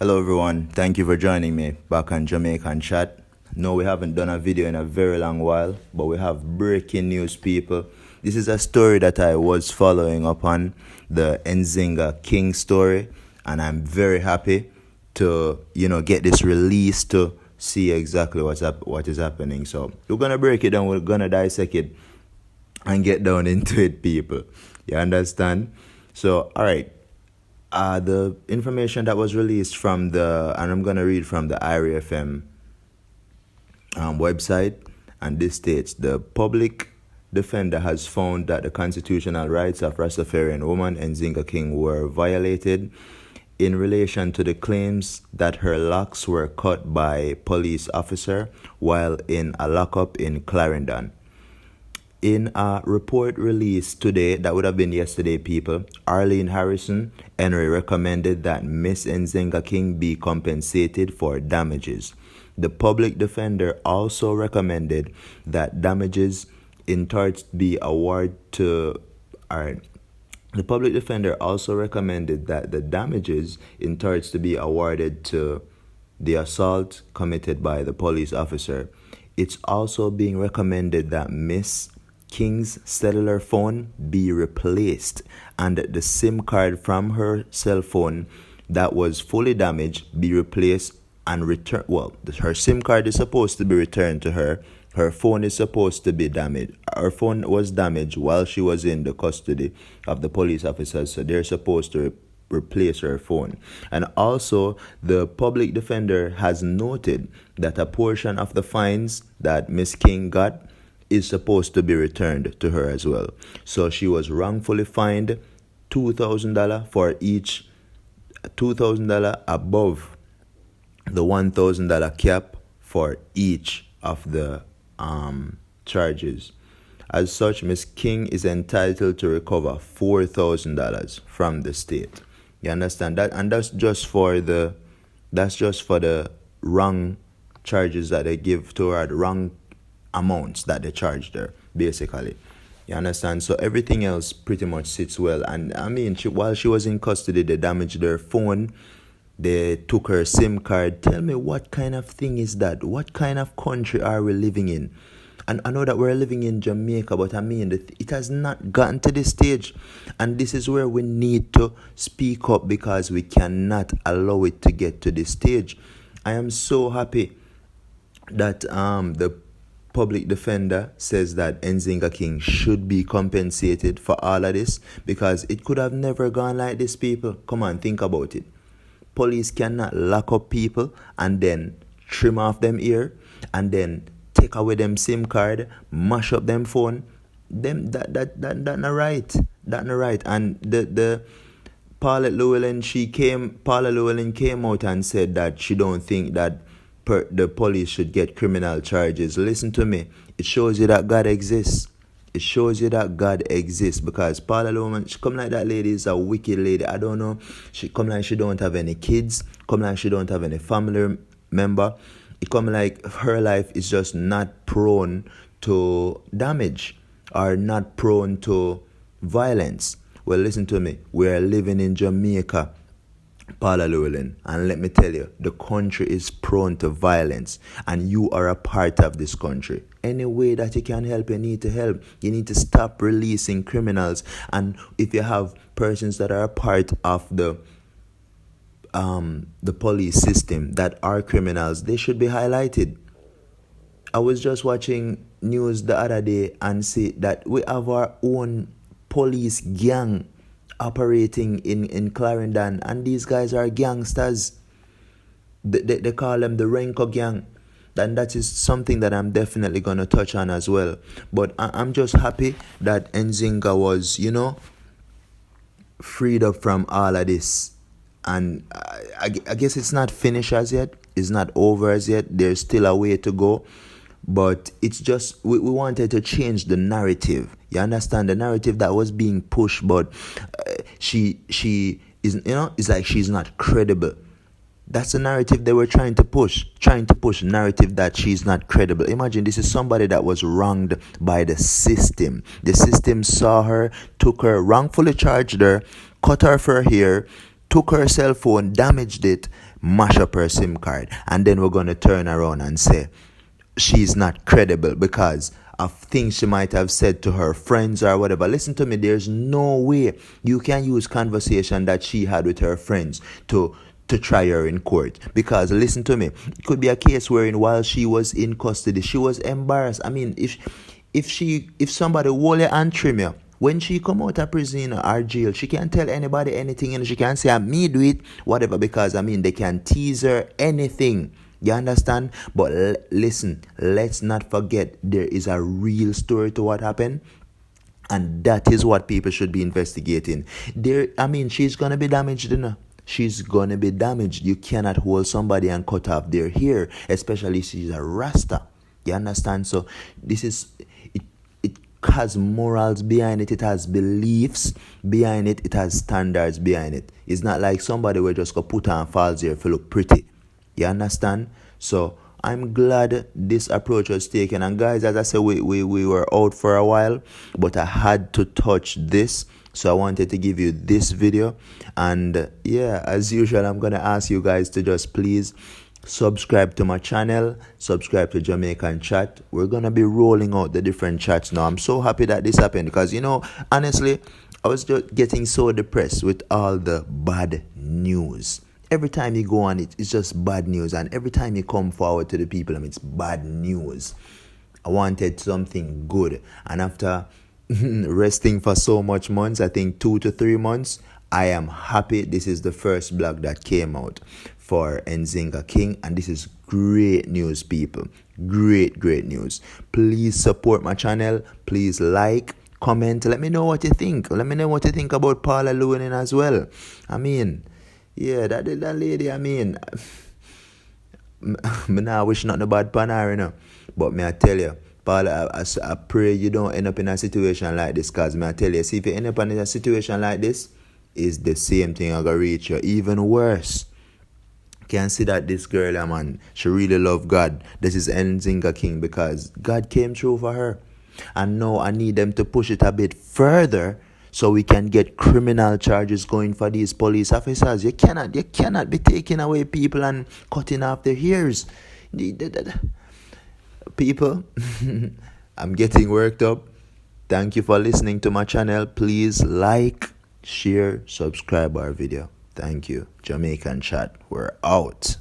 Hello everyone, thank you for joining me back on Jamaican Chat. No, we haven't done a video in a very long while, but we have breaking news, people. This is a story that I was following up on, the Nzinga King story, and I'm very happy to, get this release to see exactly what is happening. So we're gonna break it down, we're gonna dissect it and get down into it, people. You understand? So, all right. The information that was released from and I'm going to read from the IRFM website, and this states the public defender has found that the constitutional rights of Rastafarian woman Nzinga King were violated in relation to the claims that her locks were cut by police officer while in a lockup in Clarendon. In a report released today, that would have been yesterday, people, Arlene Harrison Henry recommended that Miss Nzinga King be compensated for damages. The public defender also recommended that damages in torts be awarded to. The public defender also recommended that the damages in torts to be awarded to the assault committed by the police officer. It's also being recommended that Miss King's cellular phone be replaced and the SIM card from her cell phone that was fully damaged be replaced and returned. Well, her SIM card is supposed to be returned to her. Her phone is supposed to be damaged. Her phone was damaged while she was in the custody of the police officers, so they're supposed to replace her phone. And also, the public defender has noted that a portion of the fines that Miss King got is supposed to be returned to her as well. So she was wrongfully fined $2,000 for each, $2,000 above the $1,000 cap for each of the charges. As such, Miss King is entitled to recover $4,000 from the state. You understand that? And that's just for the wrong charges that they give to her, the wrong amounts that they charged her, basically. You understand? So everything else pretty much sits well. And I mean, while she was in custody, they damaged her phone. They took her SIM card. Tell me, what kind of thing is that? What kind of country are we living in? And I know that we're living in Jamaica, but I mean, it has not gotten to this stage. And this is where we need to speak up, because we cannot allow it to get to this stage. I am so happy that the public defender says that Nzinga King should be compensated for all of this, because it could have never gone like this, people. Come on, think about it. Police cannot lock up people and then trim off them ear and then take away them SIM card, mash up them phone. That not right. That not right. And the Paula Llewellyn came out and said that she don't think that the police should get criminal charges. Listen to me. It shows you that God exists. It shows you that God exists, because Paula Llewellyn, she come like that lady is a wicked lady. I don't know. She come like she don't have any kids. Come like she don't have any family member. It come like her life is just not prone to damage or not prone to violence. Well, listen to me. We are living in Jamaica, Paula Llewellyn, and let me tell you, the country is prone to violence, and you are a part of this country. Any way that you can help, you need to help. You need to stop releasing criminals, and if you have persons that are a part of the police system that are criminals, they should be highlighted. I was just watching news the other day and see that we have our own police gang operating in Clarendon, and these guys are gangsters. They call them the Renko gang, and that is something that I'm definitely going to touch on as well. But I'm just happy that Nzinga was, freed up from all of this. And I guess it's not finished as yet. It's not over as yet. There's still a way to go. But it's just, we wanted to change the narrative. You understand? The narrative that was being pushed, but she is, it's like she's not credible. That's the narrative they were trying to push narrative that she's not credible. Imagine, this is somebody that was wronged by the system. The system saw her, took her, wrongfully charged her, cut her for her hair, took her cell phone, damaged it, mash up her SIM card, and then we're gonna turn around and say she's not credible because of things she might have said to her friends or whatever. Listen to me, there's no way you can use conversation that she had with her friends to try her in court. Because listen to me, it could be a case wherein while she was in custody, she was embarrassed. I mean, if somebody hold her and trim her, when she come out of prison or jail, she can't tell anybody anything, and she can't say, me do it, whatever, because I mean, they can tease her anything. You understand? But listen, let's not forget there is a real story to what happened. And that is what people should be investigating. She's gonna be damaged, you know. She's gonna be damaged. You cannot hold somebody and cut off their hair, especially if she's a Rasta. You understand? So this is it has morals behind it, it has beliefs behind it, it has standards behind it. It's not like somebody will just go put on false hair to look pretty. You understand? So I'm glad this approach was taken. And guys, as I said, we were out for a while, but I had to touch this. So I wanted to give you this video. And yeah, as usual, I'm going to ask you guys to just please subscribe to my channel, subscribe to Jamaican Chat. We're going to be rolling out the different chats now. I'm so happy that this happened because, you know, honestly, I was just getting so depressed with all the bad news. Every time you go on it, it's just bad news. And every time you come forward to the people, it's bad news. I wanted something good. And after resting for so much months, I think 2 to 3 months, I am happy. This is the first blog that came out for Nzinga King. And this is great news, people. Great news. Please support my channel. Please like, comment. Let me know what you think. Let me know what you think about Paula Llewellyn as well. I mean... yeah, that lady, I mean, me now wish nothing bad upon her, you know. But me I tell you, Paul, I pray you don't end up in a situation like this. Because me I tell you, see, if you end up in a situation like this, it's the same thing I'm going to reach you. Even worse. Can see that this girl, man, she really love God. This is Nzinga King because God came through for her. And now I need them to push it a bit further so we can get criminal charges going for these police officers. You cannot be taking away people and cutting off their ears. People, I'm getting worked up. Thank you for listening to my channel. Please like, share, subscribe our video. Thank you. Jamaican Chat, we're out.